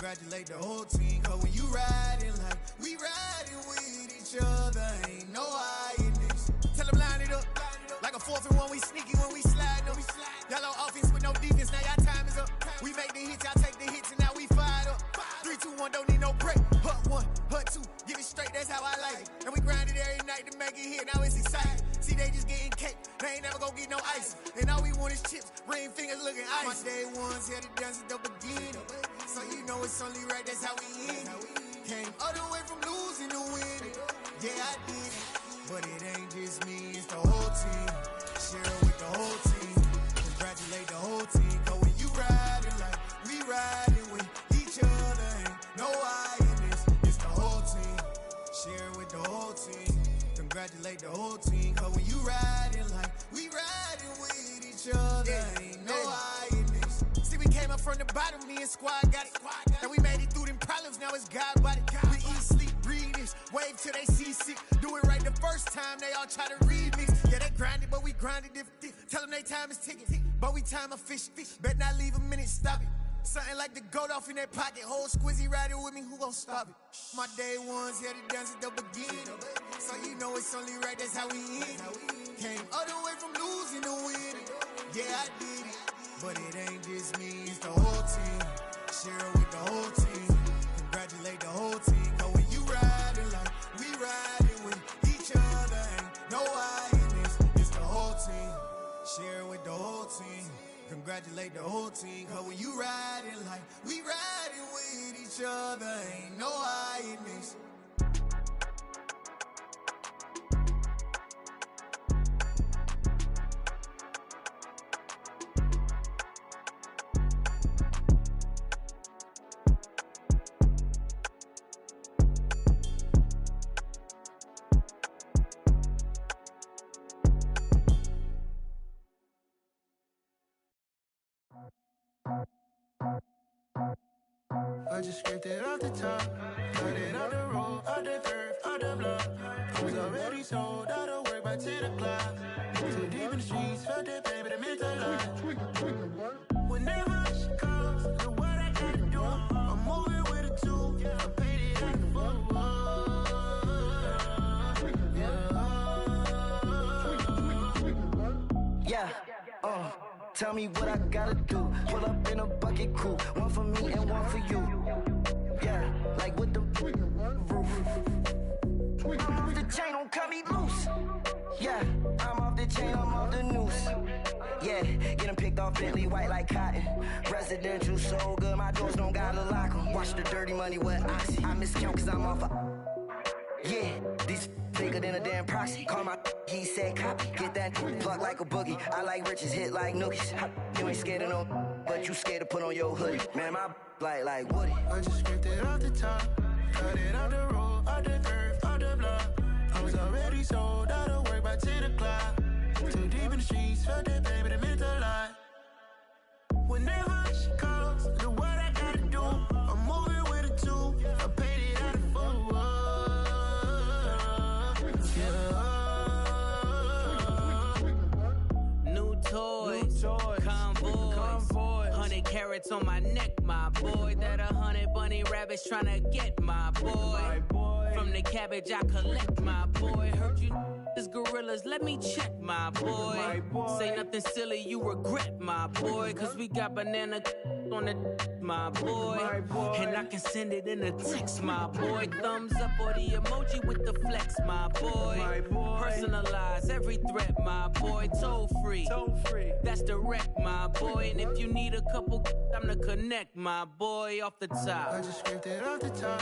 Congratulate the whole team, cause when you riding like we riding with each other, ain't no hiding this. Tell them line it up, like a 4th and 1, we sneaky when we slide up. Y'all on offense with no defense, now y'all time is up. We make the hits, y'all take the hits, and now we fired up. 3, 2, 1, don't need no break. Hut 1, hut 2, get it straight, that's how I like it. And we grind it every night to make it hit, now it's exciting. See, they just getting cake, they ain't never gonna get no ice. And all we want is chips, ring fingers looking ice. My day ones had to dance at the beginning, so you know it's only right, that's how we end. Came all the way from losing to winning. Yeah, I did it, but it ain't just me, it's the whole team. Share it with the whole team. Congratulate the whole team, cause when you riding like we riding with each other, ain't no hiding this, it's the whole team. Share it with the whole team. Congratulate the whole team, cause when you riding like we riding with each other, ain't no hiding this. See, we came up from the bottom, me and squad got it. And we made it through them problems, now it's God body. We eat, sleep, breathe this, wave till they see sick. Do it right the first time, they all try to remix. Yeah, they grinded, but we grinded different. Tell them they time is ticking, but we time a fish. Bet not leave a minute, stop it. Something like the goat off in that pocket. Whole squizzy riding with me, who gon' stop it? My day ones had to dance at the beginning, so you know it's only right, that's how we end. Came all the way from losing to winning. Yeah, I did it, but it ain't just me, it's the whole team. Share it with the whole team. Congratulate the whole team, cause when you riding like we riding with each other, ain't no hiding this, it's the whole team. Share it with the whole team. Congratulate the whole team, cause when you riding like we riding with each other, ain't no hiding this. I just scraped it off the top, cut it off the road, off the curve, off the block. I was already sold out of work by 10 o'clock. Too deep in the streets, felt that pain, but it meant a lot. Whenever she calls, know what I gotta do. I'm moving with a two, I paid it out the full. Tell me what I gotta do. Pull up in a bucket crew, one for me and one for you. Yeah, like with the roof. I'm off the chain, don't cut me loose. Yeah, I'm off the chain, I'm off the noose. Yeah, get them picked off Bentley, white like cotton. Residential so good, my doors don't gotta lock them. Watch the dirty money with oxy. I miscount cause I'm off a... Yeah, these bigger than a damn proxy. Call my he said copy. Get that plug like a boogie. I like riches, hit like nookies. You ain't scared of no, but you scared to put on your hoodie. Man, my like Woody. I just scraped it off the top, cut it off the road, off the curve, off the block. I was already sold out of work by 10 o'clock. Too deep in the streets, felt that baby, it meant a lot. Whenever she calls, know what I gotta do. I'm moving with a two, I paid it out of full. New toys, convoys, 100 carats on my neck, my boy. That 100 bunny rabbits tryna get my boy. From the cabbage I collect, my boy. Heard you is gorillas, let me check, my boy. Say nothing silly, you regret, my boy. Cause we got banana on the my boy. And I can send it in a text, my boy. Thumbs up or the emoji with the flex, my boy. Personalize every threat, my boy. Toll free, that's direct, my boy. And if you need a couple, I'm to connect, my boy. Off the top, I just scraped it off the top,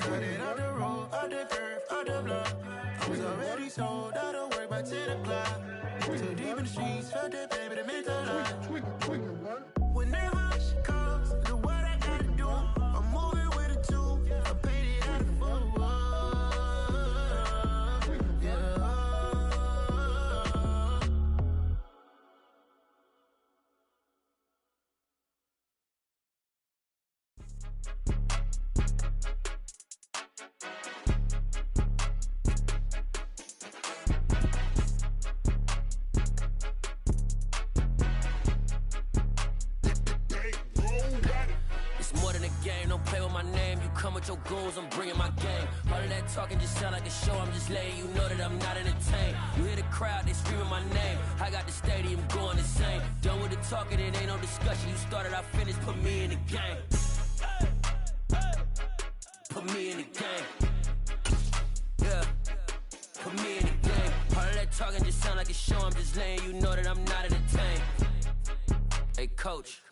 cut it off the road, off the curve, off the block. I was already sold out of work by 10 o'clock. Too deep in the streets, felt that baby, it meant a lot. Whenever she calls, know what I gotta do. I'm moving with a two, I paid it out of full. the game, don't play with my name. You come with your goons, I'm bringing my game. All of that talking just sound like a show, I'm just letting you know that I'm not entertained. You hear the crowd, they screaming my name. I got the stadium going insane. Done with the talking, it ain't no discussion. You started, I finished, put me in the game. Put me in the game. Yeah. Put me in the game. All of that talking just sound like a show, I'm just letting you know that I'm not entertained. Hey, coach.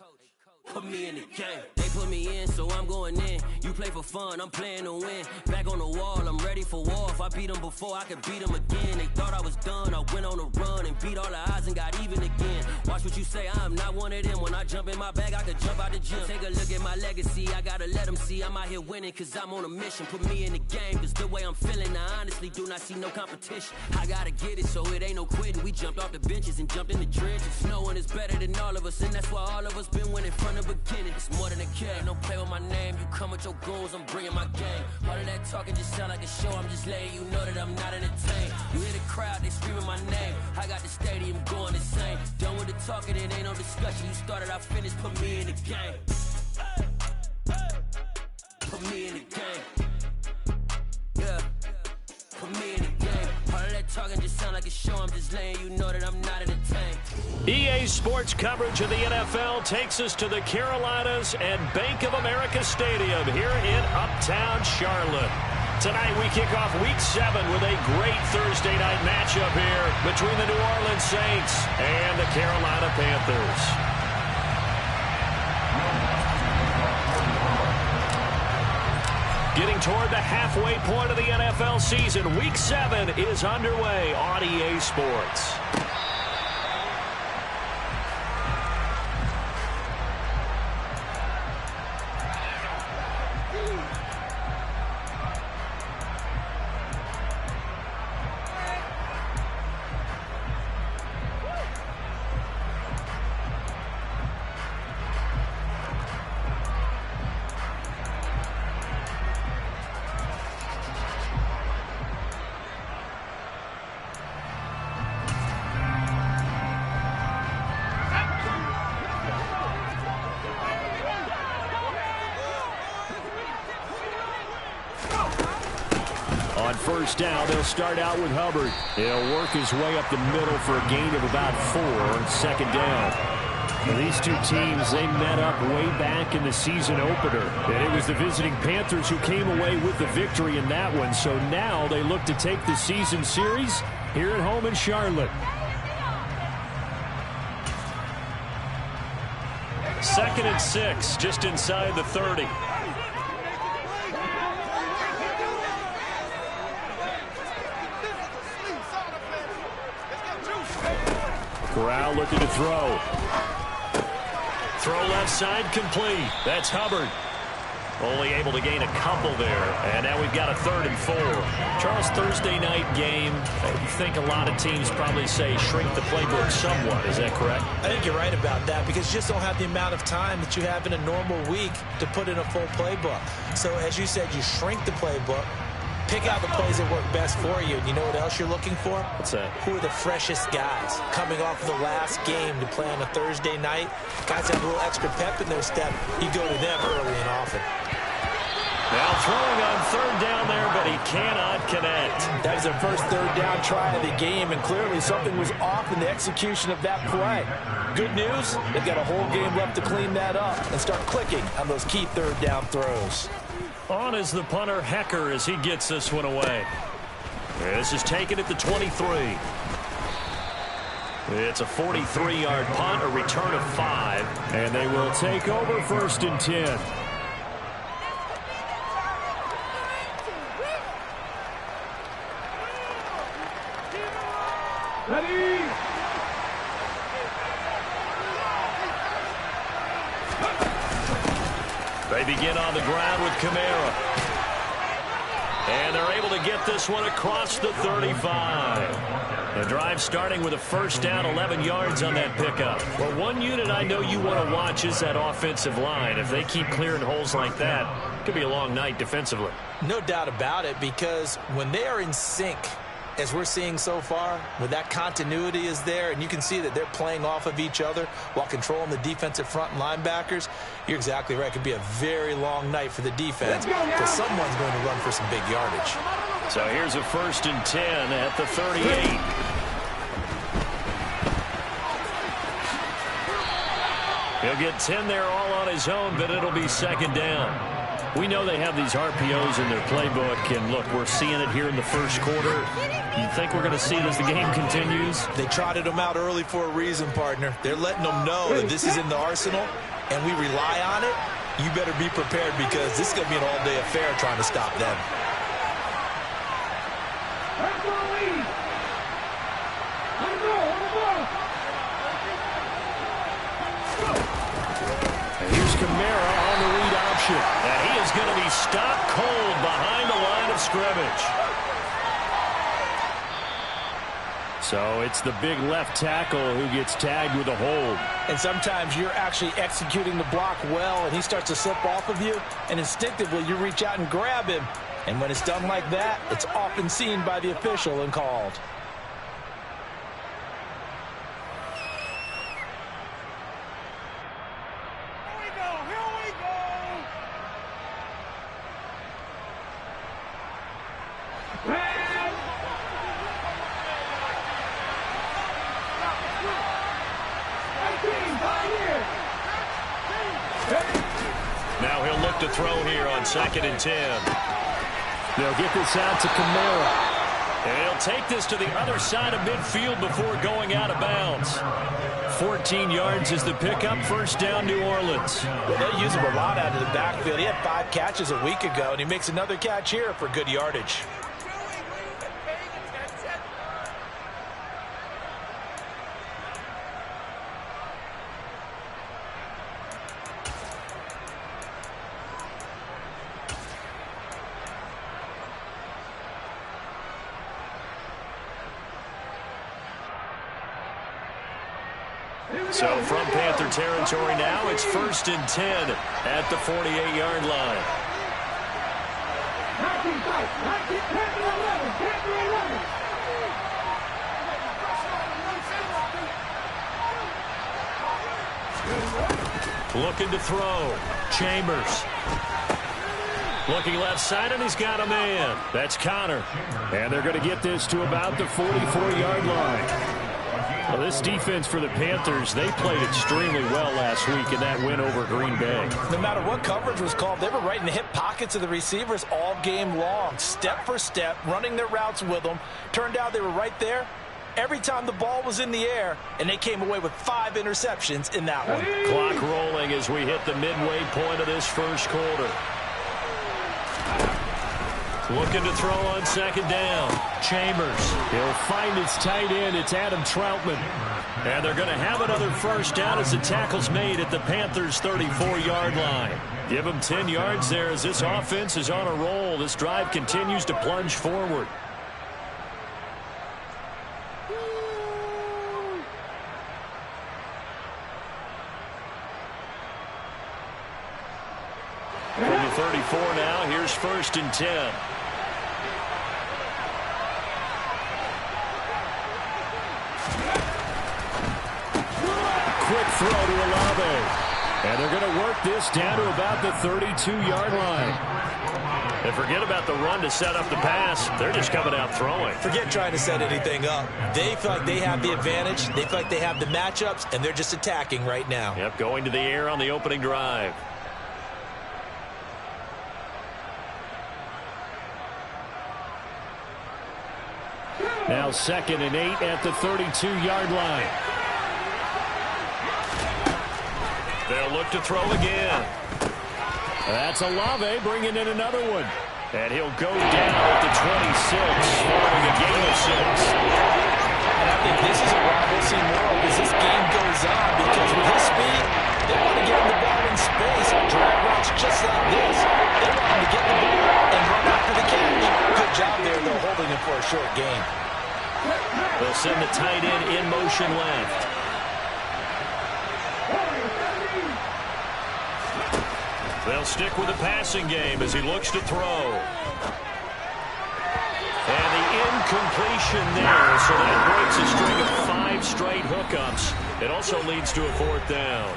Put me in the game. They put me in, so I'm going in. You play for fun, I'm playing to win. Back on the wall, I'm ready for war. If I beat them before, I could beat them again. They thought I was done, I went on a run and beat all the odds and got even again. Watch what you say, I'm not one of them. When I jump in my bag, I could jump out the gym. Take a look at my legacy, I gotta let them see I'm out here winning, cause I'm on a mission. Put me in the game, cause the way I'm feeling, I honestly do not see no competition. I gotta get it, so it ain't no quitting. We jumped off the benches and jumped in the trenches. No one is better than all of us, and that's why all of us been winning from the beginning. It's more than a game, don't play with my name. You come with your goons, I'm bringing my game. All of that talking just sound like a show, I'm just letting you know that I'm not entertained. You hear the crowd, they screaming my name. I got the stadium going insane. Done with the talking, it ain't no discussion. You started, I finished, put me in the game. Put me in the game. Yeah. Put me in the game. All of that talking just sound like a show, I'm just letting you know that I'm not entertained. EA Sports coverage of the NFL takes us to the Carolinas and Bank of America Stadium here in Uptown Charlotte. Tonight we kick off Week 7 with a great Thursday night matchup here between the New Orleans Saints and the Carolina Panthers. Getting toward the halfway point of the NFL season, Week 7 is underway on EA Sports. On first down, they'll start out with Hubbard. He'll work his way up the middle for a gain of about 4 on second down. Now, these two teams, they met up way back in the season opener. And it was the visiting Panthers who came away with the victory in that one. So now they look to take the season series here at home in Charlotte. Second and 6, just inside the 30. Corral looking to throw. Throw left side complete. That's Hubbard. Only able to gain a couple there. And now we've got a 3rd and 4. Charles, Thursday night game. You think a lot of teams probably say shrink the playbook somewhat. Is that correct? I think you're right about that because you just don't have the amount of time that you have in a normal week to put in a full playbook. So as you said, you shrink the playbook. Pick out the plays that work best for you. And you know what else you're looking for? What's that? Who are the freshest guys coming off of the last game to play on a Thursday night? Guys have a little extra pep in their step. You go to them early and often. Now throwing on 3rd down there, but he cannot connect. That was their first 3rd down try of the game, and clearly something was off in the execution of that play. Good news, they've got a whole game left to clean that up and start clicking on those key 3rd down throws. On is the punter, Hecker, as he gets this one away. This is taken at the 23. It's a 43-yard punt, a return of 5, and they will take over 1st and 10. Ready? They begin on the ground with Kamara. And they're able to get this one across the 35. The drive starting with a 1st down, 11 yards on that pickup. Well, one unit I know you want to watch is that offensive line. If they keep clearing holes like that, it could be a long night defensively. No doubt about it, because when they are in sync, as we're seeing so far, when that continuity is there and you can see that they're playing off of each other while controlling the defensive front and linebackers, you're exactly right. It could be a very long night for the defense because someone's going to run for some big yardage. So here's a 1st and 10 at the 38. He'll get 10 there all on his own, but it'll be 2nd down. We know they have these RPOs in their playbook, and look, we're seeing it here in the first quarter. You think we're going to see it as the game continues? They trotted them out early for a reason, partner. They're letting them know that this is in the arsenal, and we rely on it. You better be prepared because this is going to be an all-day affair trying to stop them. And here's Kamara on the read option. And he is going to be stopped cold behind the line of scrimmage. So it's the big left tackle who gets tagged with a hold. And sometimes you're actually executing the block well, and he starts to slip off of you, and instinctively you reach out and grab him. And when it's done like that, it's often seen by the official and called. Now he'll look to throw here on 2nd and 10. They'll get this out to Kamara. And he'll take this to the other side of midfield before going out of bounds. 14 yards is the pickup. 1st down, New Orleans. Well, they use him a lot out of the backfield. He had 5 catches a week ago, and he makes another catch here for good yardage. So from Panther territory now, it's 1st and 10 at the 48-yard line. Looking to throw. Chambers. Looking left side, and he's got a man. That's Connor. And they're going to get this to about the 44-yard line. Well, this defense for the Panthers, they played extremely well last week in that win over Green Bay. No matter what coverage was called, they were right in the hip pockets of the receivers all game long, step for step, running their routes with them. Turned out they were right there every time the ball was in the air, and they came away with 5 interceptions in that one. Clock rolling as we hit the midway point of this first quarter. Looking to throw on 2nd down. Chambers. He'll find his tight end. It's Adam Troutman. And they're going to have another 1st down as the tackle's made at the Panthers' 34-yard line. Give them 10 yards there as this offense is on a roll. This drive continues to plunge forward. From the 34 now, here's 1st and 10. Quick throw to Olave. And they're going to work this down to about the 32-yard line. And forget about the run to set up the pass. They're just coming out throwing. Forget trying to set anything up. They feel like they have the advantage. They feel like they have the matchups, and they're just attacking right now. Yep, going to the air on the opening drive. Now 2nd and 8 at the 32-yard line. They'll look to throw again. That's Olave bringing in another one. And he'll go down at the 26, following a gain of 6. And I think this is a route we'll see more of as this game goes on, because with his speed, they want to get him the ball in space. Drag routes just like this. They want him to get the ball and run after the catch. Good job there, though, holding him for a short gain. They'll send the tight end in motion left. They'll stick with the passing game as he looks to throw. And the incompletion there, so that breaks a string of 5 straight hookups. It also leads to a 4th down.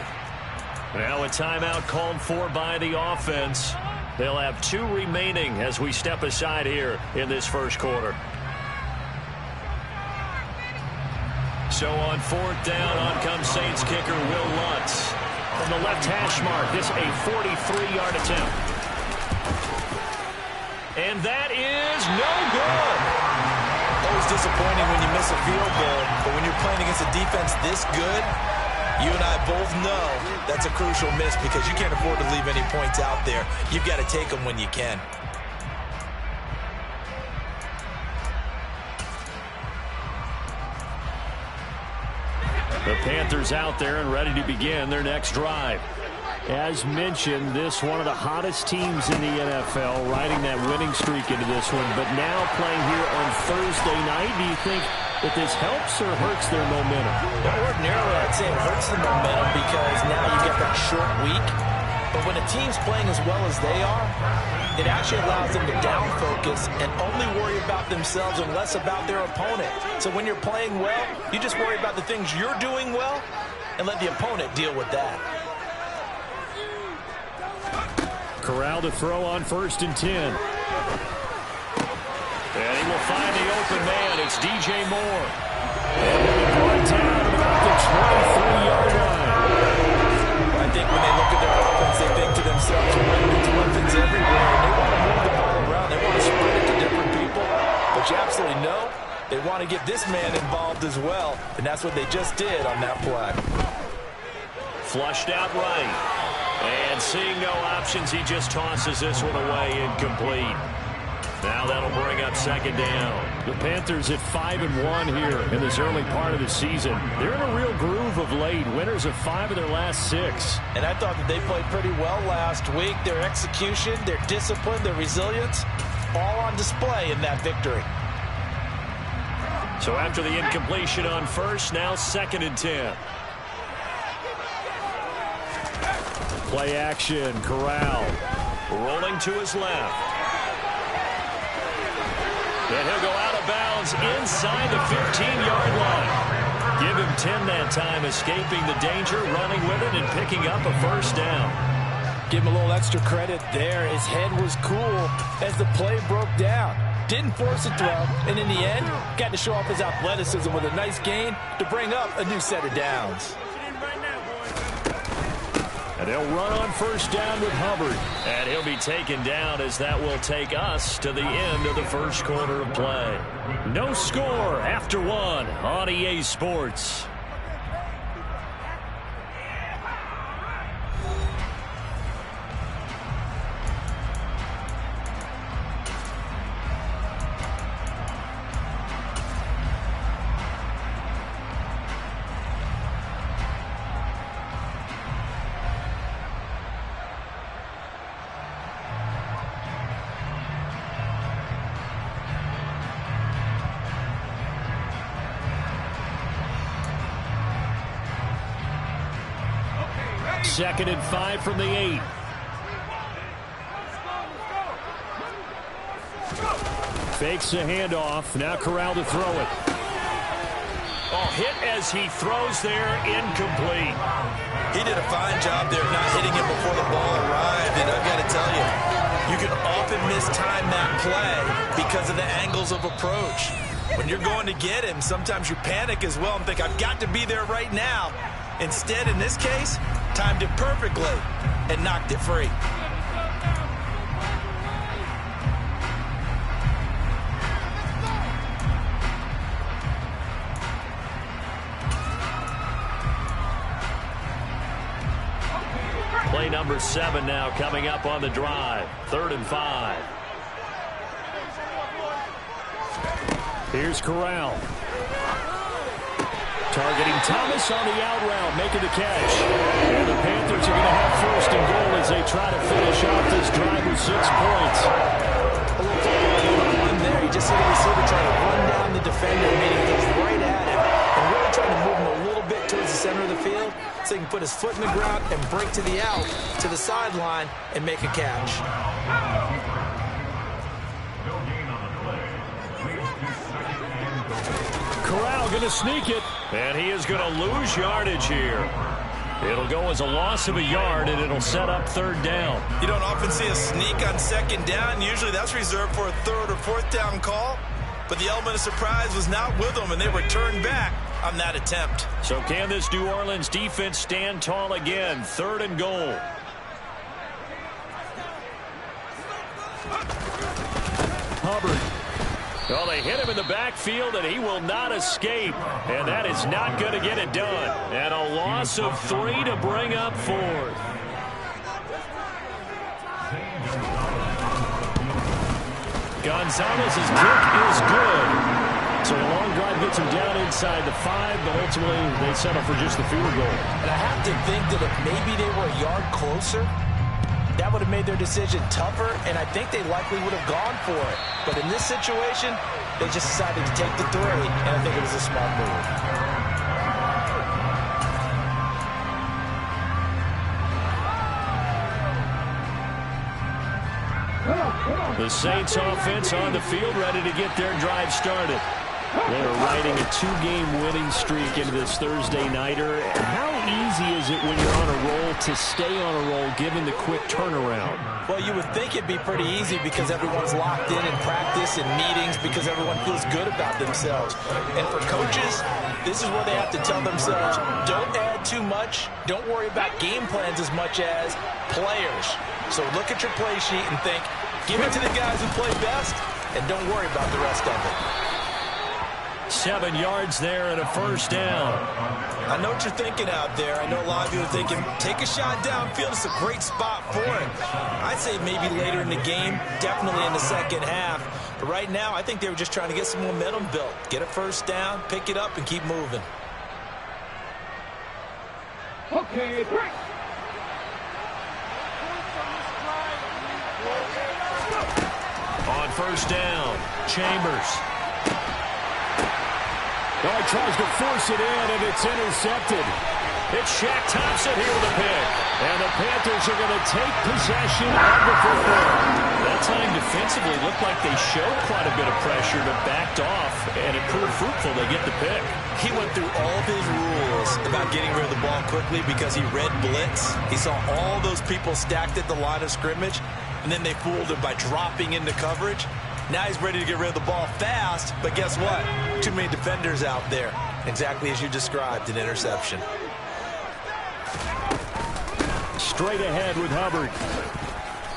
Now a timeout called for by the offense. They'll have 2 remaining as we step aside here in this first quarter. So on 4th down, on comes Saints kicker Will Lutz. From the left hash mark, this a 43-yard attempt. And that is no good. Always disappointing when you miss a field goal, but when you're playing against a defense this good, you and I both know that's a crucial miss because you can't afford to leave any points out there. You've got to take them when you can. The Panthers out there and ready to begin their next drive. As mentioned, this one of the hottest teams in the NFL, riding that winning streak into this one, but now playing here on Thursday night. Do you think that this helps or hurts their momentum? Ordinarily, I'd say it hurts the momentum because now you get that short week. But when a team's playing as well as they are, it actually allows them to down focus and only worry about themselves and less about their opponent. So when you're playing well, you just worry about the things you're doing well and let the opponent deal with that. Corral to throw on 1st and 10. And he will find the open man. It's DJ Moore. And he'll be brought down at about the 23-yard line. I think when they look at their offense, they think to themselves, there's weapons everywhere. And they want to move the ball around. They want to spread it to different people. But you absolutely know they want to get this man involved as well. And that's what they just did on that play. Flushed out right. And seeing no options, he just tosses this one away, incomplete. Now that'll bring up 2nd down. The Panthers at 5-1 here in this early part of the season. They're in a real groove of late. Winners of 5 of their last 6. And I thought that they played pretty well last week. Their execution, their discipline, their resilience, all on display in that victory. So after the incompletion on 1st, now 2nd and 10. Play action, Corral. Rolling to his left. And he'll go out of bounds inside the 15-yard line. Give him 10 that time, escaping the danger, running with it, and picking up a 1st down. Give him a little extra credit there. His head was cool as the play broke down. Didn't force a throw, and in the end, got to show off his athleticism with a nice gain to bring up a new set of downs. And they'll run on 1st down with Hubbard. And he'll be taken down as that will take us to the end of the first quarter of play. No score after 1 on EA Sports. Second and 5 from the 8. Fakes the handoff. Now Corral to throw it. Oh, hit as he throws there, incomplete. He did a fine job there of not hitting him before the ball arrived. And I've got to tell you, you can often mistime that play because of the angles of approach. When you're going to get him, sometimes you panic as well and think, I've got to be there right now. Instead, in this case, timed it perfectly and knocked it free. Play number 7 now coming up on the drive. 3rd and 5. Here's Corral. Targeting Thomas on the out route, making the catch. And the Panthers are going to have 1st and goal as they try to finish off this drive with 6 points. A little football there. You just see the receiver trying to run down the defender, meaning he's right at him, and really trying to move him a little bit towards the center of the field so he can put his foot in the ground and break to the out, to the sideline, and make a catch. Corral going to sneak it, and he is going to lose yardage here. It'll go as a loss of a yard, and it'll set up third down. You don't often see a sneak on second down. Usually that's reserved for a third or fourth down call. But the element of surprise was not with them, and they returned back on that attempt. So can this New Orleans defense stand tall again? Third and goal. Hubbard. Well, they hit him in the backfield, and he will not escape. And that is not going to get it done. And a loss of 3 to bring up fourth. Gonzalez's kick is good. So a long drive gets him down inside the 5, but ultimately they settle for just the field goal. And I have to think that if maybe they were a yard closer, that would have made their decision tougher, and I think they likely would have gone for it. But in this situation, they just decided to take the 3, and I think it was a smart move. The Saints offense on the field, ready to get their drive started. They are riding a 2-game winning streak into this Thursday nighter. How easy is it when you're on a roll to stay on a roll given the quick turnaround? Well, you would think it'd be pretty easy because everyone's locked in practice and meetings because everyone feels good about themselves. And for coaches, this is where they have to tell themselves, don't add too much, don't worry about game plans as much as players. So look at your play sheet and think, give it to the guys who play best, and don't worry about the rest of it. 7 yards there and a first down. I know what you're thinking out there. I know a lot of you are thinking, take a shot downfield. It's a great spot for it. I'd say maybe later in the game, definitely in the second half. But right now, I think they were just trying to get some momentum built. Get a first down, pick it up, and keep moving. Okay, break. On first down, Chambers. Oh, he tries to force it in, and it's intercepted. It's Shaq Thompson here with a pick. And the Panthers are going to take possession of the football. That time defensively looked like they showed quite a bit of pressure but backed off, and it proved fruitful. They get the pick. He went through all of his rules about getting rid of the ball quickly because he read blitz. He saw all those people stacked at the line of scrimmage, and then they fooled him by dropping into coverage. Now he's ready to get rid of the ball fast, but guess what? Too many defenders out there. Exactly as you described, an interception. Straight ahead with Hubbard.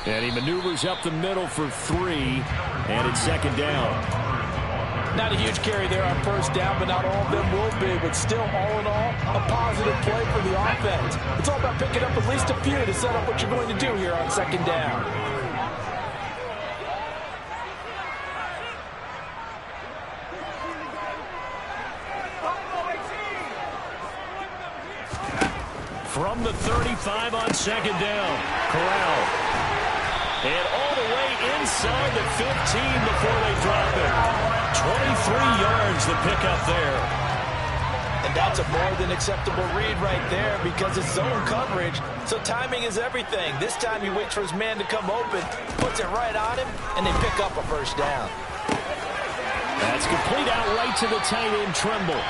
And he maneuvers up the middle for 3, and it's second down. Not a huge carry there on first down, but not all of them will be. But still, all in all, a positive play for the offense. It's all about picking up at least a few to set up what you're going to do here on second down. From the 35 on second down, Corral. And all the way inside the 15 before they drop it. 23 yards the pickup there. And that's a more than acceptable read right there because it's zone coverage, so timing is everything. This time he waits for his man to come open, puts it right on him, and they pick up a first down. That's complete out right to the tight end, Tremble.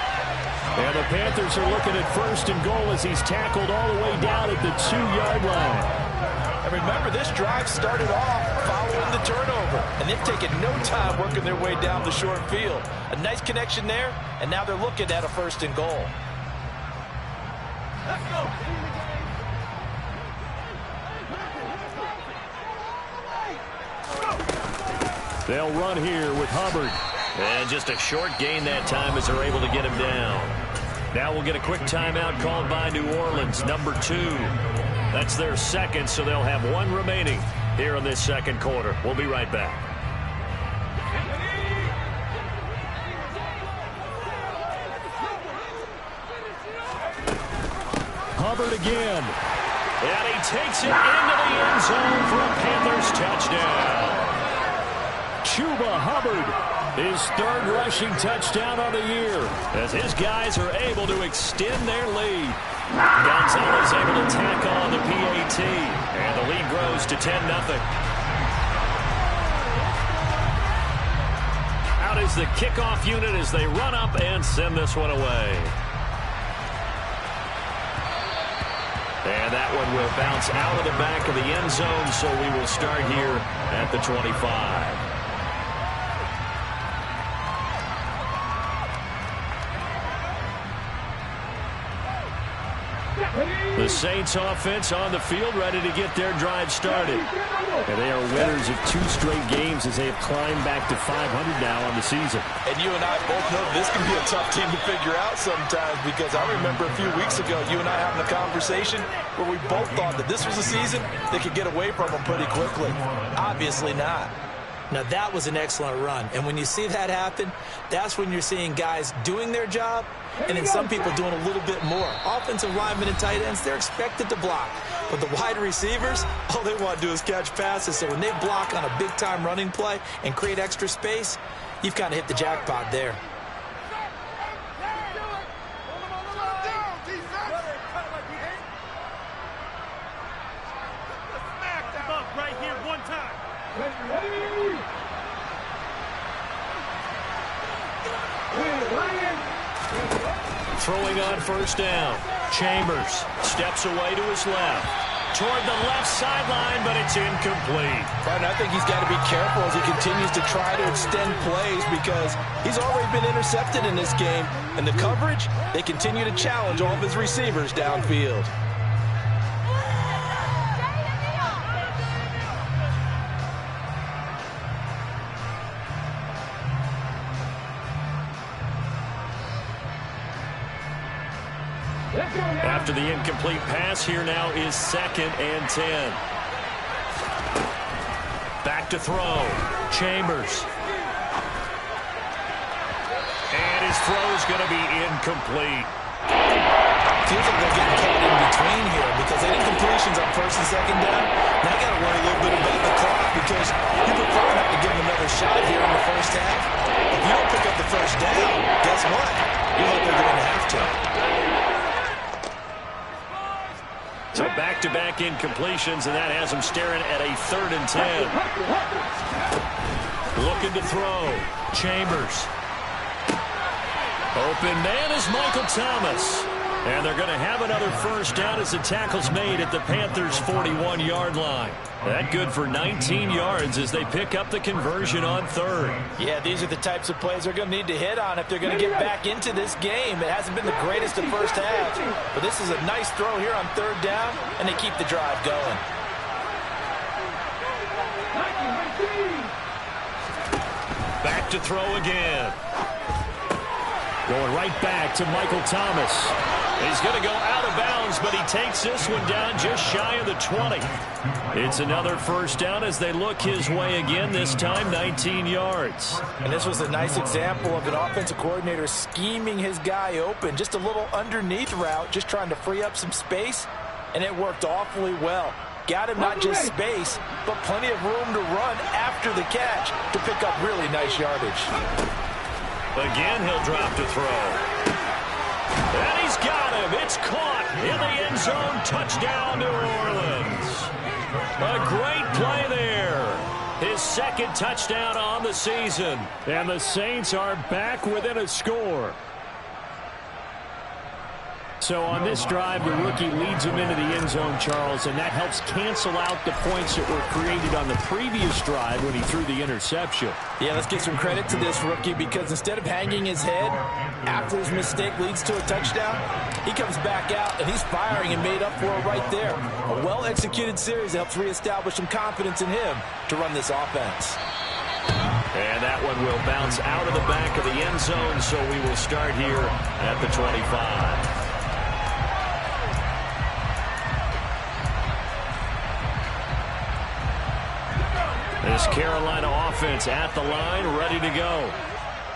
And the Panthers are looking at first and goal as he's tackled all the way down at the 2-yard line. And remember, this drive started off following the turnover, and they've taken no time working their way down the short field. A nice connection there, and now they're looking at a first and goal. Let's go. They'll run here with Hubbard. And just a short gain that time as they're able to get him down. Now we'll get a quick timeout called by New Orleans, number 2. That's their second, so they'll have 1 remaining here in this second quarter. We'll be right back. Hubbard again. And he takes it into the end zone for a Panthers touchdown. Chuba Hubbard. His 3rd rushing touchdown of the year as his guys are able to extend their lead. Gonzalez able to tack on the PAT, and the lead grows to 10-0. out is the kickoff unit as they run up and send this one away. And that one will bounce out of the back of the end zone, so we will start here at the 25. The Saints offense on the field, ready to get their drive started. And they are winners of 2 straight games as they have climbed back to 500 now on the season. And you and I both know this can be a tough team to figure out sometimes, because I remember a few weeks ago you and I having a conversation where we both thought that this was a season they could get away from them pretty quickly. Obviously not. Now, that was an excellent run. And when you see that happen, that's when you're seeing guys doing their job and then some people doing a little bit more. Offensive linemen and tight ends, they're expected to block. But the wide receivers, all they want to do is catch passes. So when they block on a big-time running play and create extra space, you've kind of hit the jackpot there. Throwing on first down. Chambers steps away to his left. Toward the left sideline, but it's incomplete. And I think he's got to be careful as he continues to try to extend plays, because he's already been intercepted in this game. And the coverage, they continue to challenge all of his receivers downfield. After the incomplete pass, here now is 2nd and 10. Back to throw. Chambers. And his throw is going to be incomplete. Feels like they're getting caught in between here, because they did completions on 1st and 2nd down. Now you got to worry a little bit about the clock, because you prefer not to give them another shot here in the first half. If you don't pick up the first down, guess what? You're likely going to have to. So back-to-back incompletions, and that has him staring at a 3rd and 10. Looking to throw. Chambers. Open man is Michael Thomas. And they're going to have another first down as the tackle's made at the Panthers' 41-yard line. That good for 19 yards as they pick up the conversion on 3rd. Yeah, these are the types of plays they're going to need to hit on if they're going to get back into this game. It hasn't been the greatest of first half, but this is a nice throw here on 3rd down, and they keep the drive going. Back to throw again. Going right back to Michael Thomas. He's going to go out of bounds, but he takes this one down just shy of the 20. It's another first down as they look his way again, this time 19 yards. And this was a nice example of an offensive coordinator scheming his guy open. Just a little underneath route, just trying to free up some space, and it worked awfully well. Got him not just space, but plenty of room to run after the catch to pick up really nice yardage. Again, he'll drop to throw. And he's got him. It's caught in the end zone. Touchdown, New Orleans. A great play there. His 2nd touchdown on the season. And the Saints are back within a score. So on this drive, the rookie leads him into the end zone, Charles, and that helps cancel out the points that were created on the previous drive when he threw the interception. Yeah, let's give some credit to this rookie, because instead of hanging his head after his mistake leads to a touchdown, he comes back out and he's firing and made up for it right there. A well-executed series that helps reestablish some confidence in him to run this offense. And that one will bounce out of the back of the end zone, so we will start here at the 25. This Carolina offense at the line, ready to go.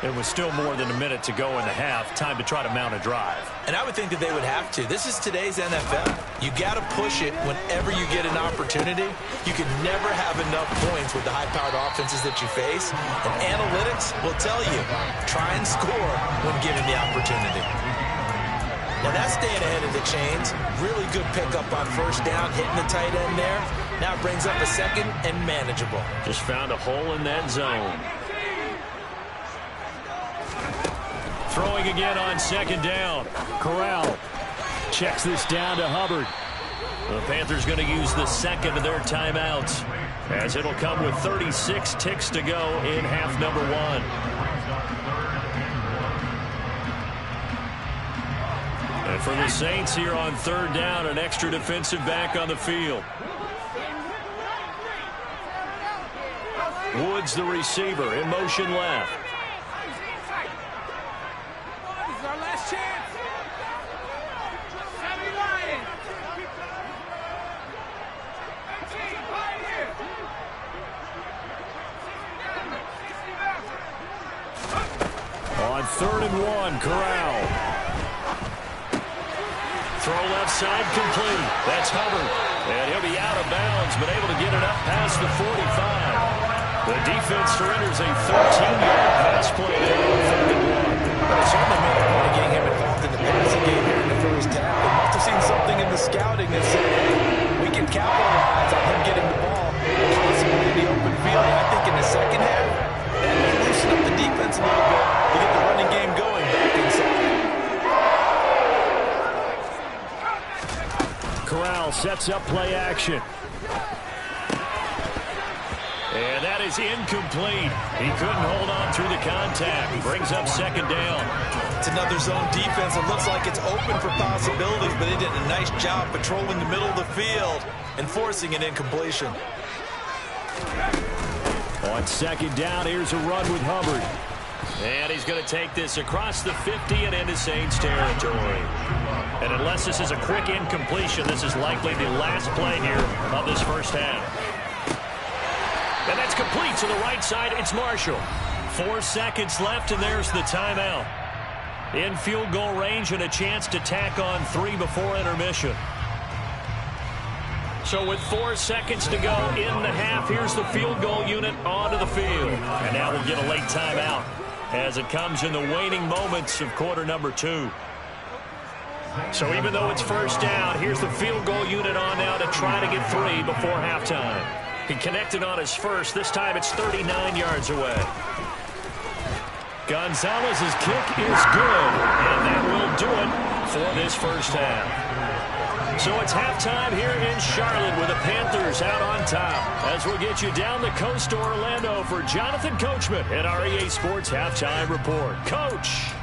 And with still more than a minute to go in the half, time to try to mount a drive. And I would think that they would have to. This is today's NFL. You got to push it whenever you get an opportunity. You can never have enough points with the high-powered offenses that you face. And analytics will tell you, try and score when given the opportunity. Now that's staying ahead of the chains. Really good pickup on first down, hitting the tight end there. Now it brings up a 2nd and manageable. Just found a hole in that zone. Throwing again on second down. Corral checks this down to Hubbard. The Panthers going to use the second of their timeouts, as it'll come with 36 ticks to go in half number 1. And for the Saints here on third down, an extra defensive back on the field. Woods, the receiver, in motion left. This is our last chance. On 3rd and 1, Corral. Throw left side complete. That's Hubbard. And he'll be out of bounds, but able to get it up past the 45. The defense surrenders a 13-yard pass play there on 3rd and 1. But it certainly made a point of getting him involved in the passing game here in the first half. They must have seen something in the scouting that said, we can capitalize on him getting the ball, possibly in the open field. And I think in the second half, that may loosen up the defense a little bit to get the running game going back inside. Corral sets up play action. And that is incomplete. He couldn't hold on through the contact. Brings up second down. It's another zone defense. It looks like it's open for possibilities, but they did a nice job patrolling the middle of the field and forcing an incompletion. On second down, here's a run with Hubbard. And he's going to take this across the 50 and into Saints territory. And unless this is a quick incompletion, this is likely the last play here of this first half. And that's complete to the right side. It's Marshall. 4 seconds left, and there's the timeout. In field goal range and a chance to tack on 3 before intermission. So with 4 seconds to go in the half, here's the field goal unit onto the field. And now we'll get a late timeout as it comes in the waning moments of quarter number 2. So even though it's first down, here's the field goal unit on now to try to get 3 before halftime. He connected on his first. This time it's 39 yards away. Gonzalez's kick is good, and that will do it for this first half. So it's halftime here in Charlotte with the Panthers out on top. As we'll get you down the coast to Orlando for Jonathan Coachman at our EA Sports Halftime Report. Coach.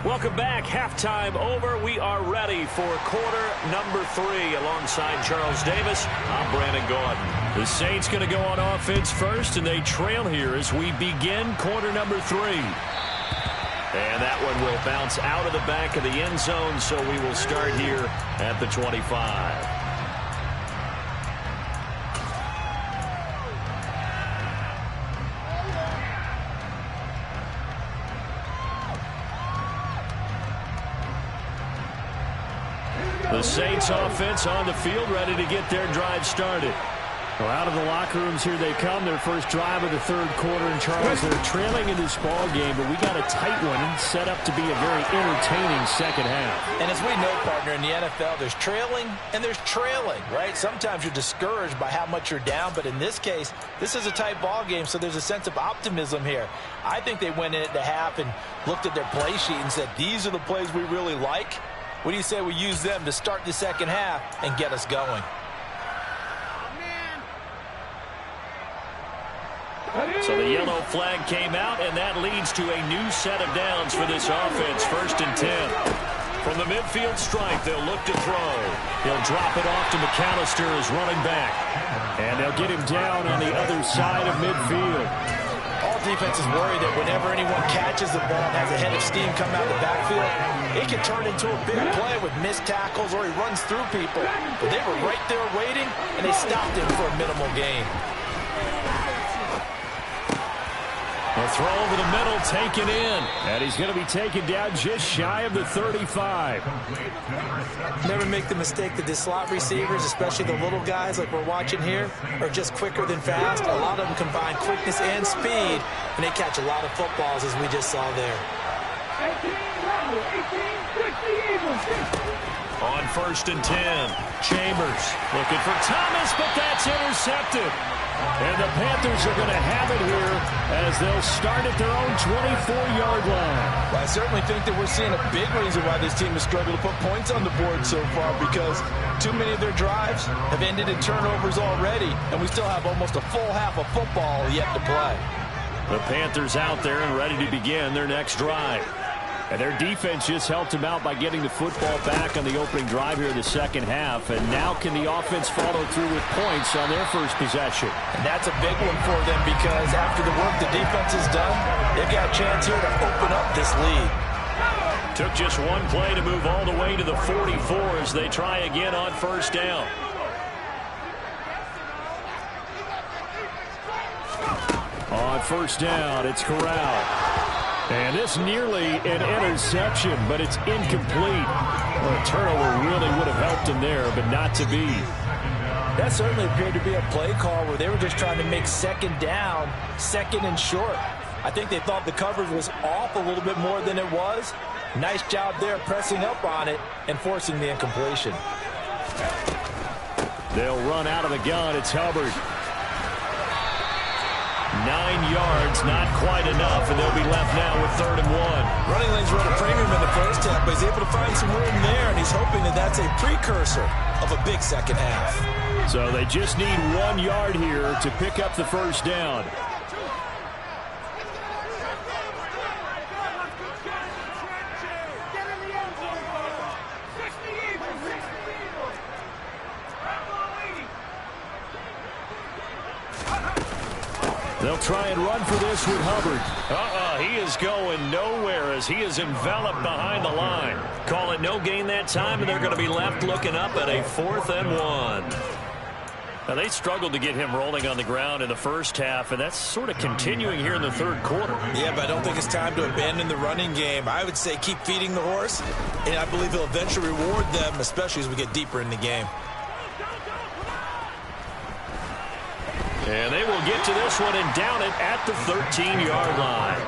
Welcome back. Halftime over. We are ready for quarter number 3 alongside Charles Davis. I'm Brandon Gordon. The Saints going to go on offense first, and they trail here as we begin quarter number 3. And that one will bounce out of the back of the end zone, so we will start here at the 25. The Saints offense on the field, ready to get their drive started. Well, out of the locker rooms here they come. Their first drive of the third quarter. And Charles, they're trailing in this ball game, but we got a tight one set up to be a very entertaining second half. And as we know, partner, in the NFL, there's trailing and there's trailing, right? Sometimes you're discouraged by how much you're down, but in this case, this is a tight ball game, so there's a sense of optimism here. I think they went in at the half and looked at their play sheet and said, these are the plays we really like. What do you say we use them to start the second half and get us going? So the yellow flag came out, and that leads to a new set of downs for this offense. 1st and 10. From the midfield stripe, they'll look to throw. He'll drop it off to McAllister as running back. And they'll get him down on the other side of midfield. All defenses worry that whenever anyone catches the ball and has a head of steam come out of the backfield, it can turn into a big play with missed tackles or he runs through people. But they were right there waiting, and they stopped him for a minimal gain. A throw over the middle, taken in. And he's going to be taken down just shy of the 35. Never make the mistake that the slot receivers, especially the little guys like we're watching here, are just quicker than fast. A lot of them combine quickness and speed, and they catch a lot of footballs, as we just saw there. On 1st and 10, Chambers looking for Thomas, but that's intercepted. And the Panthers are going to have it here as they'll start at their own 24-yard line. Well, I certainly think that we're seeing a big reason why this team has struggled to put points on the board so far, because too many of their drives have ended in turnovers already, and we still have almost a full half of football yet to play. The Panthers out there and ready to begin their next drive. And their defense just helped them out by getting the football back on the opening drive here in the second half. And now can the offense follow through with points on their first possession? And that's a big one for them, because after the work the defense has done, they've got a chance here to open up this lead. Took just one play to move all the way to the 44 as they try again on 1st down. On 1st down, it's Corral. And this nearly an interception, but it's incomplete. Well, a turnover really would have helped him there, but not to be. That certainly appeared to be a play call where they were just trying to make 2nd down, 2nd and short. I think they thought the coverage was off a little bit more than it was. Nice job there pressing up on it and forcing the incompletion. They'll run out of the gun. It's Hubbard. 9 yards, not quite enough, and they'll be left now with 3rd and 1. Running lanes run a premium in the first half, but he's able to find some room there, and he's hoping that that's a precursor of a big second half. So they just need 1 yard here to pick up the 1st down. They'll try and run for this with Hubbard. He is going nowhere as he is enveloped behind the line. Call it no gain that time, and they're going to be left looking up at a 4th and 1. Now, they struggled to get him rolling on the ground in the first half, and that's sort of continuing here in the 3rd quarter. Yeah, but I don't think it's time to abandon the running game. I would say keep feeding the horse, and I believe he'll eventually reward them, especially as we get deeper in the game. And they will get to this one and down it at the 13-yard line.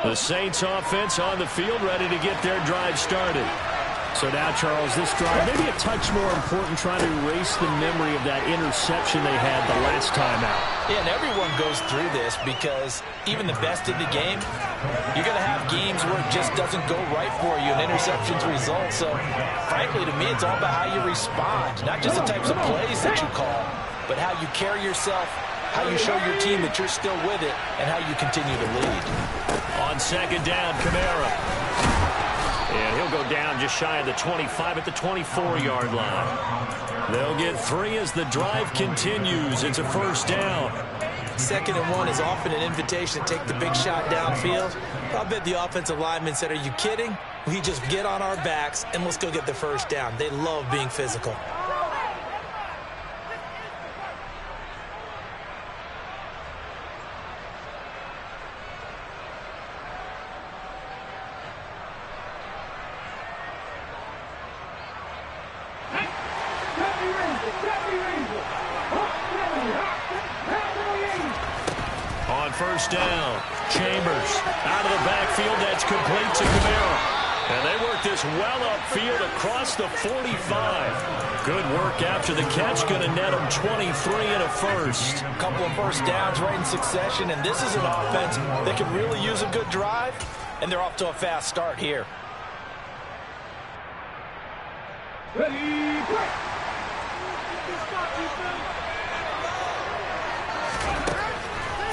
The Saints offense on the field, ready to get their drive started. So now, Charles, this drive maybe a touch more important, trying to erase the memory of that interception they had the last time out. Yeah, and everyone goes through this, because even the best in the game, you're going to have games where it just doesn't go right for you, and interceptions result. So, frankly, to me, it's all about how you respond, not just the types of plays that you call, but how you carry yourself, how you show your team that you're still with it, and how you continue to lead. On 2nd down, Kamara. And he'll go down just shy of the 25 at the 24-yard line. They'll get 3 as the drive continues. It's a 1st down. 2nd and 1 is often an invitation to take the big shot downfield. I bet the offensive lineman said, "Are you kidding? We just get on our backs and let's go get the 1st down." They love being physical. On 1st down, Chambers out of the backfield. That's complete to Kamara. And they work this well upfield across the 45. Good work after the catch. Going to net them 23 and a 1st. A couple of 1st downs right in succession, and this is an offense that can really use a good drive, and they're off to a fast start here. Ready, break.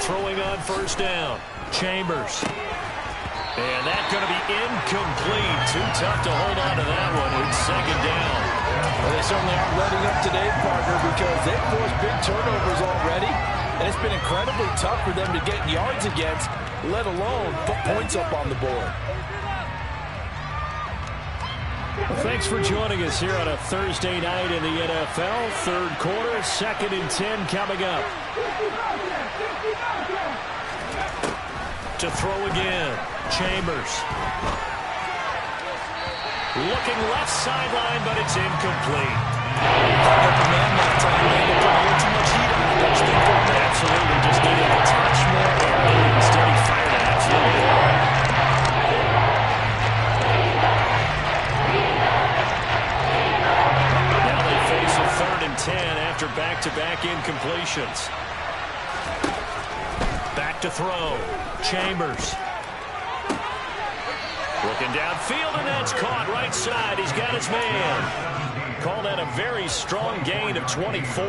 Throwing on 1st down, Chambers. And that's going to be incomplete. Too tough to hold on to that one. It's 2nd down. Well, they certainly aren't letting up today, partner, because they've forced big turnovers already, and it's been incredibly tough for them to get yards against, let alone put points up on the board. Well, thanks for joining us here on a Thursday night in the NFL. Third quarter, 2nd and 10 coming up. To throw again, Chambers. Looking left sideline, but it's incomplete. Absolutely, just needed a touch more area. Instead, he fired it absolutely hard. Now they face a 3rd and 10 after back-to-back incompletions. Back to throw. Chambers. Looking downfield, and that's caught right side. He's got his man. Call that a very strong gain of 24.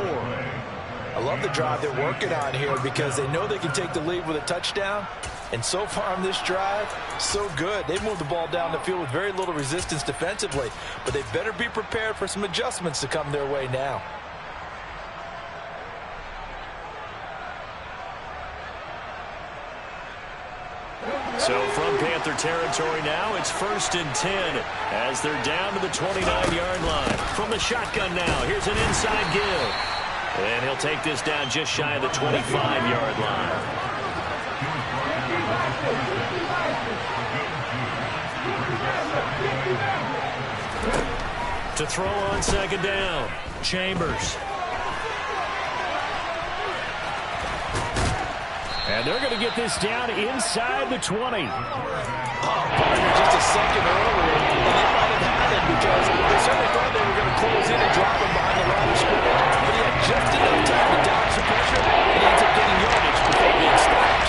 I love the drive they're working on here because they know they can take the lead with a touchdown. And so far on this drive, so good. They've moved the ball down the field with very little resistance defensively. But they better be prepared for some adjustments to come their way now. So from Panther territory now, it's 1st and 10 as they're down to the 29-yard line. From the shotgun now, here's an inside give. And he'll take this down just shy of the 25-yard line. To throw on 2nd down, Chambers. And they're going to get this down inside the 20. Just a second earlier, and they might have had it because they certainly thought they were going to close in and drop him behind the line of scrimmage. But he had just enough time to dodge the pressure, and he ends up getting yardage before being stopped.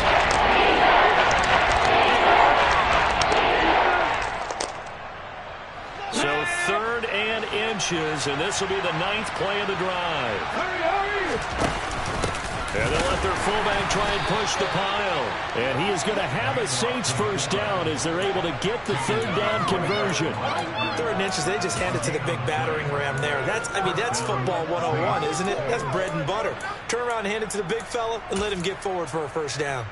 So 3rd and inches, and this will be the 9th play of the drive. And they'll let their fullback try and push the pile. And he is going to have a Saints first down as they're able to get the 3rd down conversion. 3rd and inches, they just hand it to the big battering ram there. That's football 101, isn't it? That's bread and butter. Turn around and hand it to the big fella and let him get forward for a first down.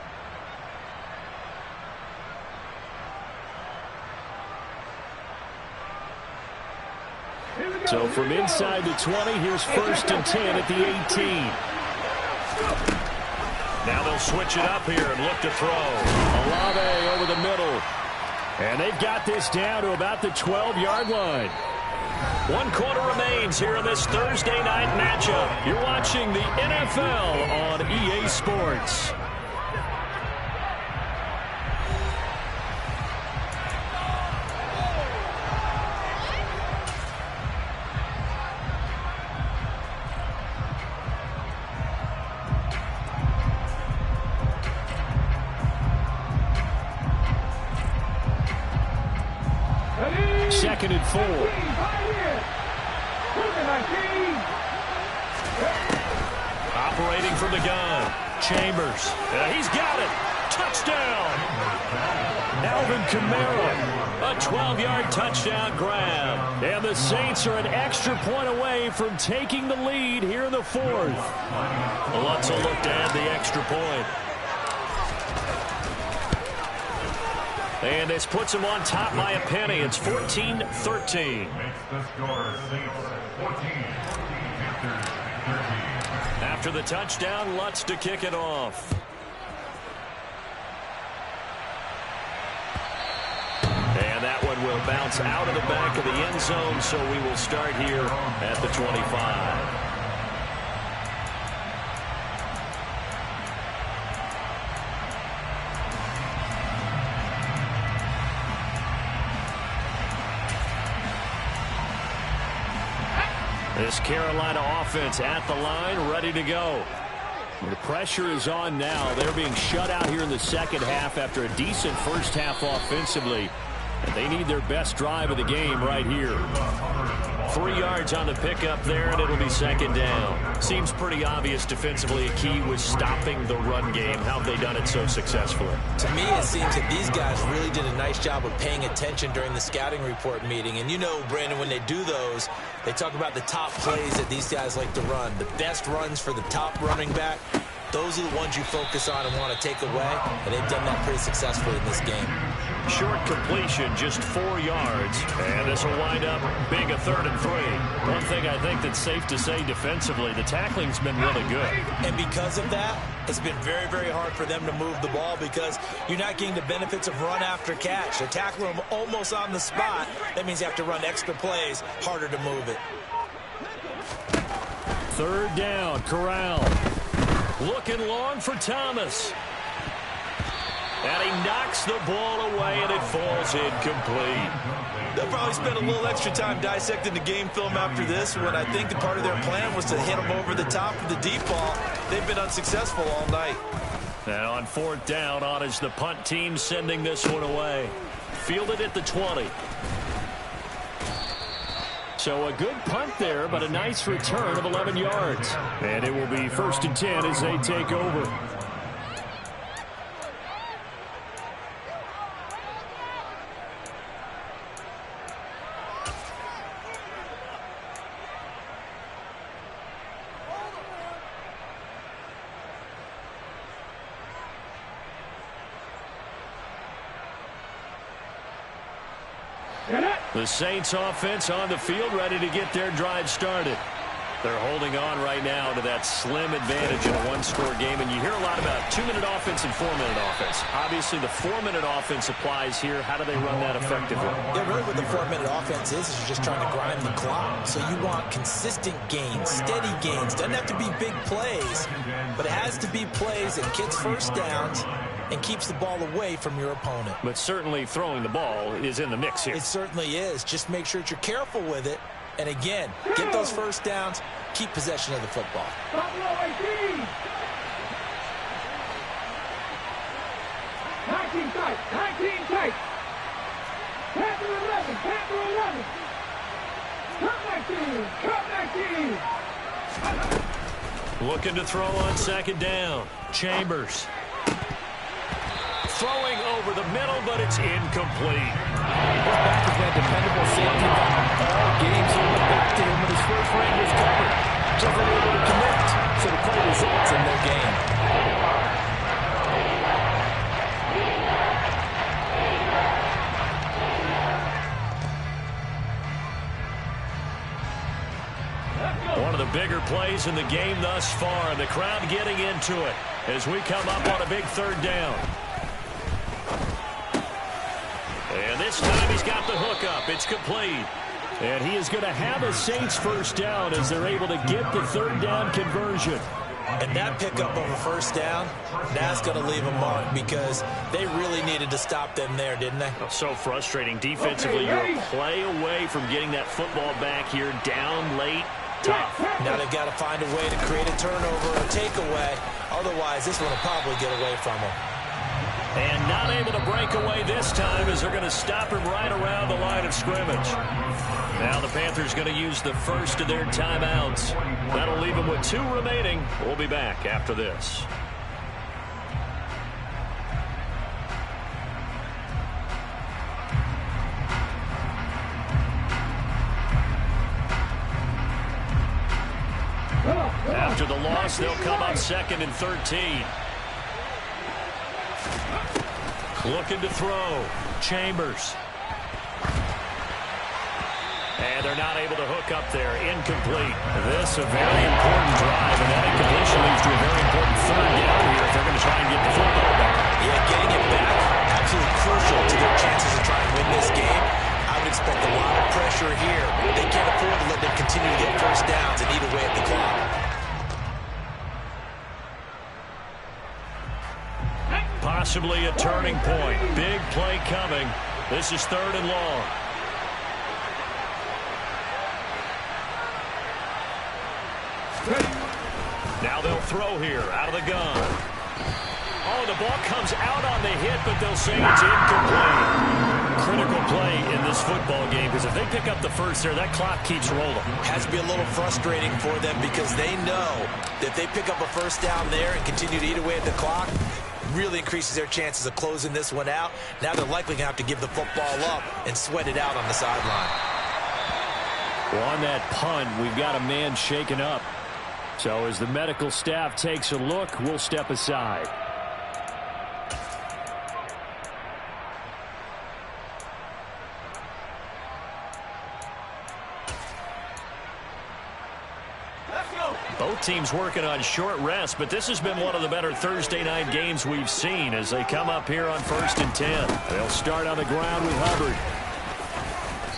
So from inside the 20, here's 1st and 10 at the 18. Now they'll switch it up here and look to throw. Olave over the middle. And they've got this down to about the 12-yard line. 1 quarter remains here in this Thursday night matchup. You're watching the NFL on EA Sports. Second and 4. Operating from the gun. Chambers. He's got it. Touchdown. Alvin Kamara. A 12-yard touchdown grab. And the Saints are an extra point away from taking the lead here in the 4th. Lutz will look to add the extra point. And this puts him on top by a penny. It's 14-13. After the touchdown, Lutz to kick it off. And that one will bounce out of the back of the end zone, so we will start here at the 25. This Carolina offense at the line, ready to go. The pressure is on now. They're being shut out here in the second half after a decent first half offensively. And they need their best drive of the game right here. 3 yards on the pickup there, and it'll be second down. Seems pretty obvious defensively a key was stopping the run game. How have they done it so successfully? To me, it seems that these guys really did a nice job of paying attention during the scouting report meeting. And you know, Brandon, when they do those, they talk about the top plays that these guys like to run. The best runs for the top running back, those are the ones you focus on and want to take away, and they've done that pretty successfully in this game. Short completion, just 4 yards, and this will wind up being a 3rd and 3. One thing I think that's safe to say defensively, the tackling's been really good. And because of that, it's been very, very hard for them to move the ball because you're not getting the benefits of run after catch. They're tackling them almost on the spot. That means you have to run extra plays, harder to move it. 3rd down, Corral. Looking long for Thomas. And he knocks the ball away, and it falls incomplete. They'll probably spend a little extra time dissecting the game film after this when I think the part of their plan was to hit them over the top of the deep ball. They've been unsuccessful all night. And on 4th down, on is the punt team sending this one away. Fielded at the 20. So a good punt there, but a nice return of 11 yards. And it will be 1st and 10 as they take over. The Saints offense on the field, ready to get their drive started. They're holding on right now to that slim advantage in a one-score game, and you hear a lot about 2-minute offense and 4-minute offense. Obviously, the 4-minute offense applies here. How do they run that effectively? Yeah, really what the 4-minute offense is you're just trying to grind the clock. So you want consistent gains, steady gains. Doesn't have to be big plays, but it has to be plays that gets first downs and keeps the ball away from your opponent. But certainly throwing the ball is in the mix here. It certainly is. Just make sure that you're careful with it. And again, get those first downs, keep possession of the football. Buffalo 18. 19 tight, 19 tight. Panther 11, Panther 11. Come 19, come 19. Looking to throw on 2nd down. Chambers. Throwing over the middle, but it's incomplete. This back has been a dependable safety all game, so he went back to him when his first ring was covered. Wasn't able to connect, so the play results in their game. One of the bigger plays in the game thus far, and the crowd getting into it as we come up on a big 3rd down. And this time he's got the hook up. It's complete. And he is going to have a Saints first down as they're able to get the 3rd down conversion. And that pickup of a first down, that's going to leave a mark because they really needed to stop them there, didn't they? So frustrating. Defensively, you're a play away from getting that football back here, down late, tough. Now they've got to find a way to create a turnover or takeaway. Otherwise, this one will probably get away from them. And not able to break away this time as they're going to stop him right around the line of scrimmage. Now the Panthers going to use the first of their timeouts. That'll leave them with 2 remaining. We'll be back after this. After the loss, they'll come up 2nd and 13. Looking to throw. Chambers. And they're not able to hook up there. Incomplete. This a very important drive, and that incompletion leads to a very important 3rd down here if they're going to try and get the football back. Yeah, getting it back, absolutely crucial to their chances of trying to win this game. I would expect a lot of pressure here. They can't afford to let them continue to get first downs and eat away at the clock. Possibly a turning point. Big play coming. This is 3rd and long. Now they'll throw here out of the gun. Oh, the ball comes out on the hit, but they'll say it's incomplete. Critical play in this football game, because if they pick up the first there, that clock keeps rolling. Has to be a little frustrating for them because they know that if they pick up a first down there and continue to eat away at the clock, really increases their chances of closing this one out. Now they're likely going to have to give the football up and sweat it out on the sideline. Well, on that punt, we've got a man shaken up. So as the medical staff takes a look, we'll step aside. Both teams working on short rest, but this has been one of the better Thursday night games we've seen as they come up here on 1st and 10. They'll start on the ground with Hubbard.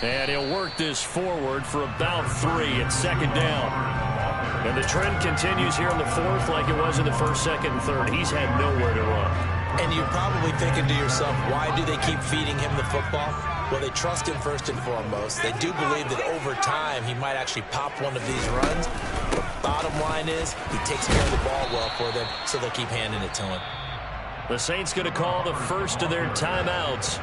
And he'll work this forward for about 3 at 2nd down. And the trend continues here in the 4th like it was in the 1st, 2nd, and 3rd. He's had nowhere to run. And you're probably thinking to yourself, why do they keep feeding him the football? Well, they trust him first and foremost. They do believe that over time he might actually pop one of these runs. The bottom line is he takes care of the ball well for them, so they'll keep handing it to him. The Saints going to call the first of their timeouts.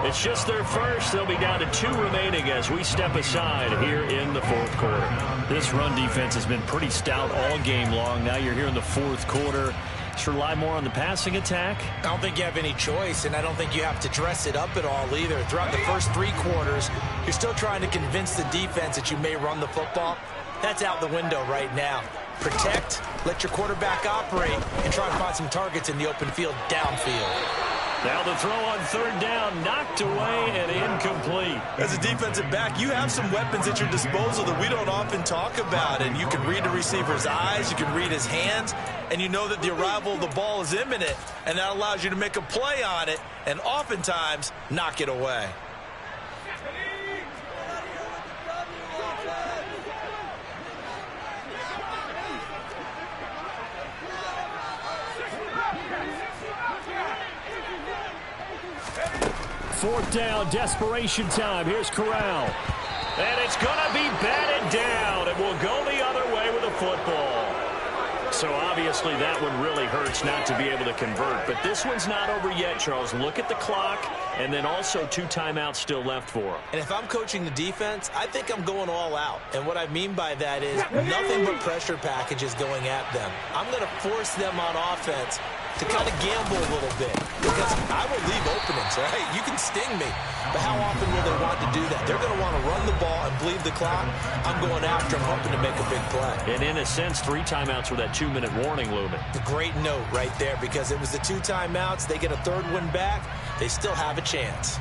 It's just their first. They'll be down to 2 remaining as we step aside here in the 4th quarter. This run defense has been pretty stout all game long. Now you're here in the 4th quarter. Just rely more on the passing attack? I don't think you have any choice, and I don't think you have to dress it up at all either. Throughout the first 3 quarters, you're still trying to convince the defense that you may run the football. That's out the window right now. Protect, let your quarterback operate, and try to find some targets in the open field downfield. Now the throw on 3rd down, knocked away and incomplete. As a defensive back, you have some weapons at your disposal that we don't often talk about. And you can read the receiver's eyes, you can read his hands, and you know that the arrival of the ball is imminent, and that allows you to make a play on it and oftentimes knock it away. Fourth down, desperation time. Here's Corral. And it's going to be batted down. It will go the other way with the football. So obviously that one really hurts not to be able to convert. But this one's not over yet, Charles. Look at the clock, and then also 2 timeouts still left for him. And if I'm coaching the defense, I think I'm going all out. And what I mean by that is nothing but pressure packages going at them. I'm going to force them on offense to kind of gamble a little bit, because I will leave openings, right? You can sting me, but how often will they want to do that? They're going to want to run the ball and bleed the clock. I'm going after them, hoping to make a big play. And in a sense, 3 timeouts with that 2-minute warning looming. A great note right there, because it was the 2 timeouts. They get a 3rd one back. They still have a chance.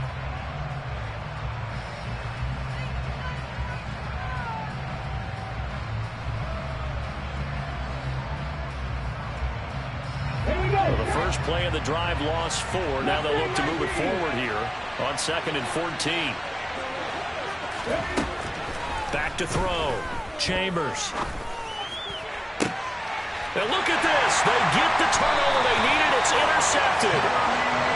Well, the first play of the drive lost 4. Now they'll look to move it forward here on 2nd and 14. Back to throw. Chambers. And look at this. They get the turnover they needed. It's intercepted.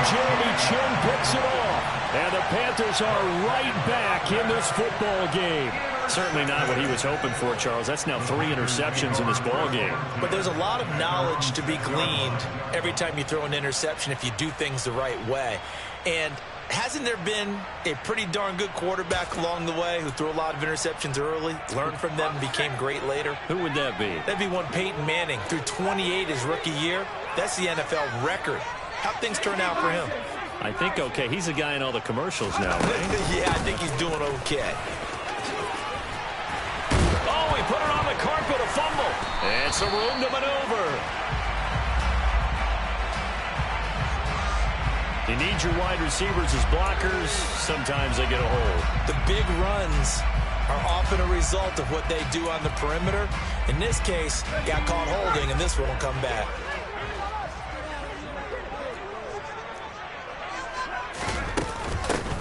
Jeremy Chin picks it off. And the Panthers are right back in this football game. Certainly not what he was hoping for, Charles. That's now 3 interceptions in this ball game. But there's a lot of knowledge to be gleaned every time you throw an interception if you do things the right way. And hasn't there been a pretty darn good quarterback along the way who threw a lot of interceptions early, learned from them, and became great later? Who would that be? That'd be one Peyton Manning. Threw 28 his rookie year. That's the NFL record. How'd things turn out for him? I think okay. He's a guy in all the commercials now, right? Yeah, I think he's doing okay. Oh, he put it on the carpet, a fumble. And some room to maneuver. You need your wide receivers as blockers. Sometimes they get a hold. The big runs are often a result of what they do on the perimeter. In this case, got caught holding, and this one will come back.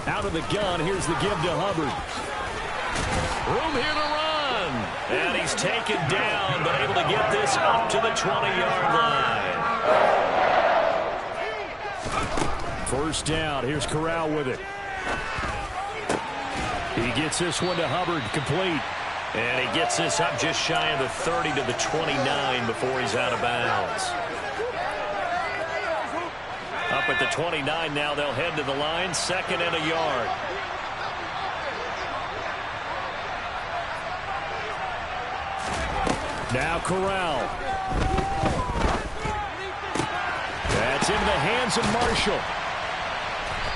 Out of the gun, here's the give to Hubbard. Room here to run. And he's taken down, but able to get this up to the 20-yard line. First down, here's Corral with it. He gets this one to Hubbard, complete. And he gets this up just shy of the 30 to the 29 before he's out of bounds. up at the 29 now. They'll head to the line, 2nd and a yard. Now Corral. That's into the hands of Marshall.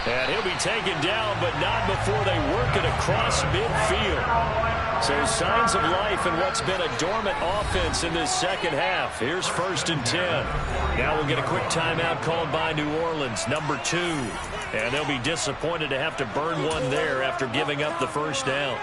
And he'll be taken down, but not before they work it across midfield. So signs of life in what's been a dormant offense in this second half. Here's 1st and 10. Now we'll get a quick timeout called by New Orleans, number 2. And they'll be disappointed to have to burn one there after giving up the first down.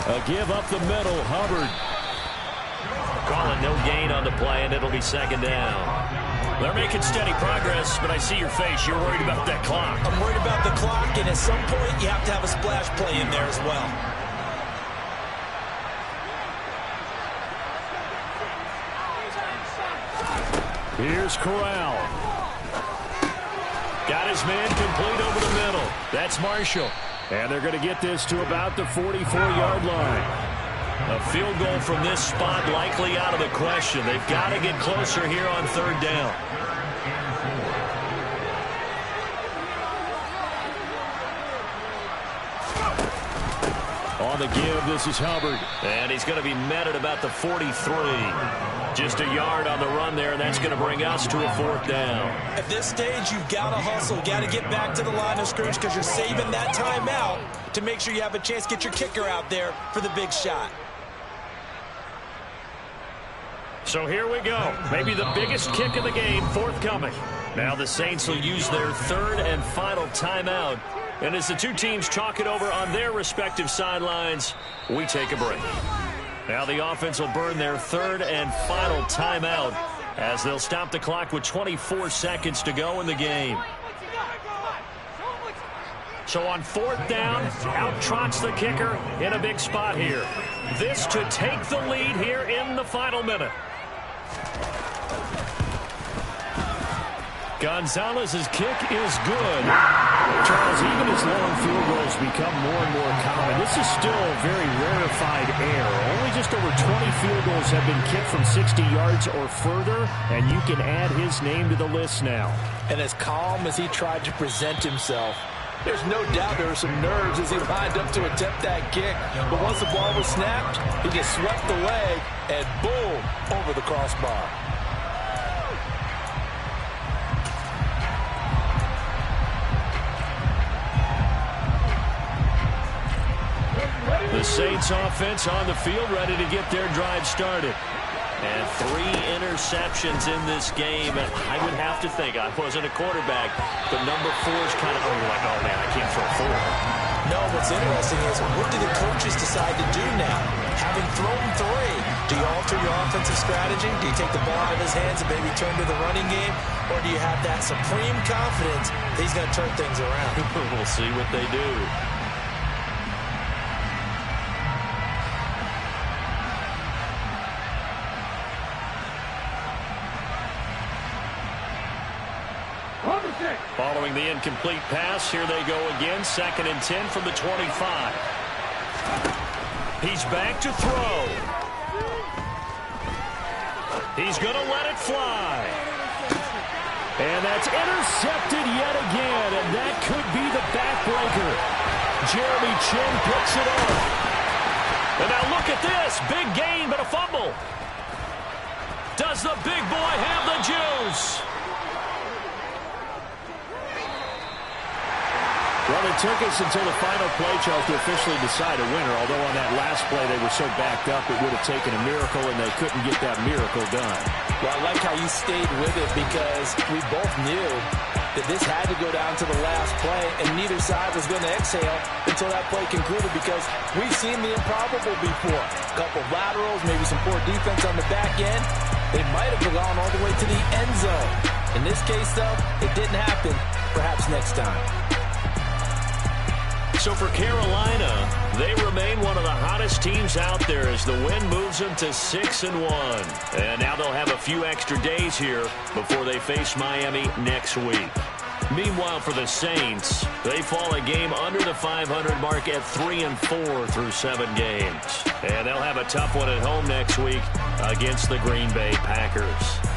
A give up the middle, Hubbard. Calling no gain on the play, and it'll be 2nd down. They're making steady progress, but I see your face. You're worried about that clock. I'm worried about the clock, and at some point, you have to have a splash play in there as well. Here's Corral. Got his man complete over the middle. That's Marshall. And they're going to get this to about the 44-yard line. A field goal from this spot likely out of the question. They've got to get closer here on 3rd down. On the give, this is Hubbard. And he's going to be met at about the 43. Just a yard on the run there, and that's going to bring us to a 4th down. At this stage, you've got to hustle. Got to get back to the line of scrimmage because you're saving that timeout to make sure you have a chance to get your kicker out there for the big shot. So here we go. Maybe the biggest kick of the game forthcoming. Now the Saints will use their 3rd and final timeout. And as the two teams chalk it over on their respective sidelines, we take a break. Now the offense will burn their 3rd and final timeout as they'll stop the clock with 24 seconds to go in the game. So on 4th down, out trots the kicker in a big spot here. This to take the lead here in the final minute. Gonzalez's kick is good. Charles, even as long field goals become more and more common, this is still a very rarefied air. Only just over 20 field goals have been kicked from 60 yards or further, and you can add his name to the list now. And as calm as he tried to present himself, there's no doubt there were some nerves as he lined up to attempt that kick. But once the ball was snapped, he just swept the leg and boom, over the crossbar. The Saints offense on the field, ready to get their drive started. And 3 interceptions in this game. And I would have to think, I wasn't a quarterback, but number 4 is kind of like, oh man, I can't throw 4. No, what's interesting is what do the coaches decide to do now? Having thrown 3, do you alter your offensive strategy? Do you take the ball out of his hands and maybe turn to the running game? Or do you have that supreme confidence that he's going to turn things around? We'll see what they do. Following the incomplete pass, here they go again. 2nd and 10 from the 25. He's back to throw. He's going to let it fly. And that's intercepted yet again, and that could be the backbreaker. Jeremy Chin picks it up. And now look at this. Big gain, but a fumble. Does the big boy have the juice? Well, it took us until the final play, Charles, to officially decide a winner. Although on that last play they were so backed up it would have taken a miracle, and they couldn't get that miracle done. Well, I like how you stayed with it because we both knew that this had to go down to the last play, and neither side was going to exhale until that play concluded because we've seen the improbable before. A couple laterals, maybe some poor defense on the back end. They might have gone all the way to the end zone. In this case, though, it didn't happen. Perhaps next time. So for Carolina, They remain one of the hottest teams out there as the win moves them to 6-1. And now they'll have a few extra days here before they face Miami next week. Meanwhile, for the Saints, they fall a game under the 500 mark at 3-4 through 7 games. And they'll have a tough one at home next week against the Green Bay Packers.